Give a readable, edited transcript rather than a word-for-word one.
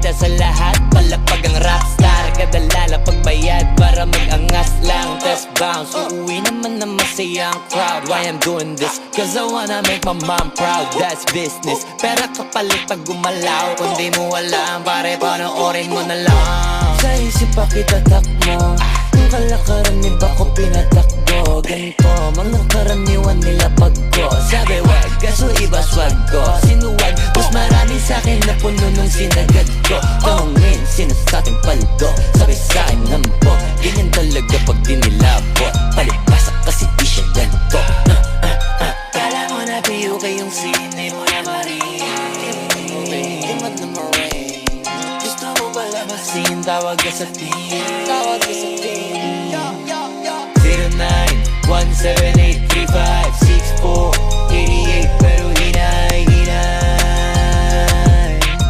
kita sa lahat, palapag ang rockstar. Kadalala pagbayad para mag-angas lang. Test bounce, uuwi naman na masayang crowd. Why I'm doing this? Cause I wanna make my mom proud. That's business, pera kapalit pag gumalaw. Kung di mo alam, pare panoorin mo na lang. Sa isip pa kita takmo, yung kalakaran ni ba ko pinatakbo. Ganito, mga karaniwan nila pagko. Sabi wag, kaso iba swag ko. Sinuwag, mas marami sa'kin na puno nung sinagad ko. Tawangin, sinasabing paldo, sabi sa'kin lambok. Ganyan talaga pag dinilabot, palipasak kasi di siya ganito. Kala mo na piyo kayong sine mo na marin. Tingnan na marin. Gusto mo pala masin, tawag ka sa team. Tawag ka sa team. 09-178-3564